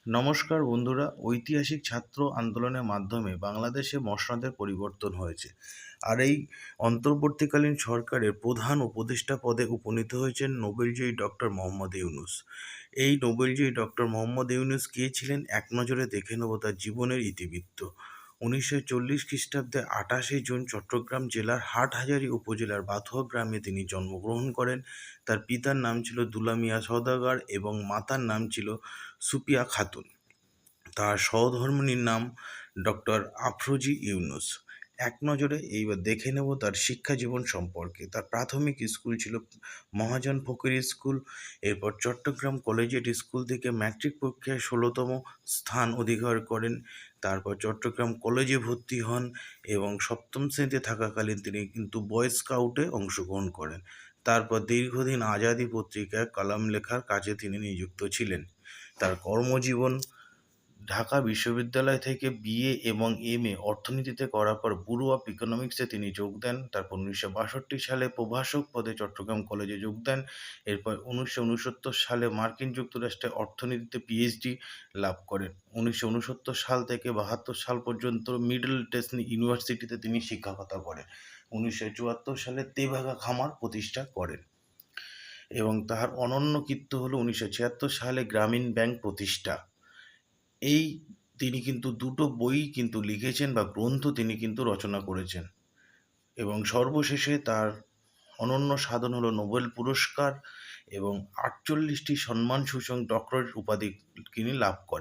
নমস্কার বন্ধুরা, ঐতিহাসিক ছাত্র আন্দোলনের মাধ্যমে বাংলাদেশে মসনদের পরিবর্তন হয়েছে। আর এই অন্তর্বর্তীকালীন সরকারের প্রধান উপদেষ্টা পদে উপনীত হয়েছেন নোবেলজয়ী ডক্টর মোহাম্মদ ইউনূস। এই নোবেলজয়ী ডক্টর মোহাম্মদ ইউনূস কে ছিলেন, এক নজরে দেখে নেব তার জীবনের ইতিবৃত্ত। 1940 খ্রিস্টাব্দে 28শে জুন চট্টগ্রাম জেলার হাটহাজারী উপজেলার বাথুয়া গ্রামে তিনি জন্মগ্রহণ করেন। তার পিতার নাম ছিল দুলা মিয়া সওদাগর এবং মাতার নাম ছিল সুপিয়া খাতুন। তার সহধর্মিণীর নাম ডক্টর আফরোজি ইউনূস। এক নজরে এইবার দেখে নেব তার শিক্ষা জীবন সম্পর্কে। তার প্রাথমিক স্কুল ছিল মহাজন ফকির স্কুল। এরপর চট্টগ্রাম কলেজিয়েট স্কুল থেকে ম্যাট্রিক পরীক্ষায় 16তম স্থান অধিকার করেন। তারপর চট্টগ্রাম কলেজে ভর্তি হন এবং সপ্তম শ্রেণীতে থাকাকালীন তিনি কিন্তু বয় স্কাউটে অংশগ্রহণ করেন। তারপর দীর্ঘদিন আজাদী পত্রিকায় কলাম লেখার কাজে তিনি নিযুক্ত ছিলেন। তার কর্মজীবন: ঢাকা বিশ্ববিদ্যালয় থেকে বিএ এবং এমএ অর্থনীতিতে করার পর ব্যুরো অফ ইকোনমিক্সে তিনি যোগ দেন। তারপর 1962 সালে প্রভাষক পদে চট্টগ্রাম কলেজে যোগ দেন। এরপর 1969 সালে মার্কিন যুক্তরাষ্ট্রে অর্থনীতিতে পিএইচডি লাভ করেন। 1969 সাল থেকে 72 সাল পর্যন্ত মিডল টেসনি ইউনিভার্সিটিতে তিনি শিক্ষকতা করেন। 1974 সালে তেভাগা খামার প্রতিষ্ঠা করেন এবং তার অনন্য কীর্তি হলো 1976 সালে গ্রামীণ ব্যাংক প্রতিষ্ঠা। এই তিনি কিন্তু দুটো বই কিন্তু লিখেছেন বা গ্রন্থ তিনি কিন্তু রচনা করেছেন এবং সর্বশেষে তার অনন্য সাধন হলো নোবেল পুরস্কার এবং 48টি সম্মানসূচক ডক্টরেট উপাধি তিনি লাভ করেন।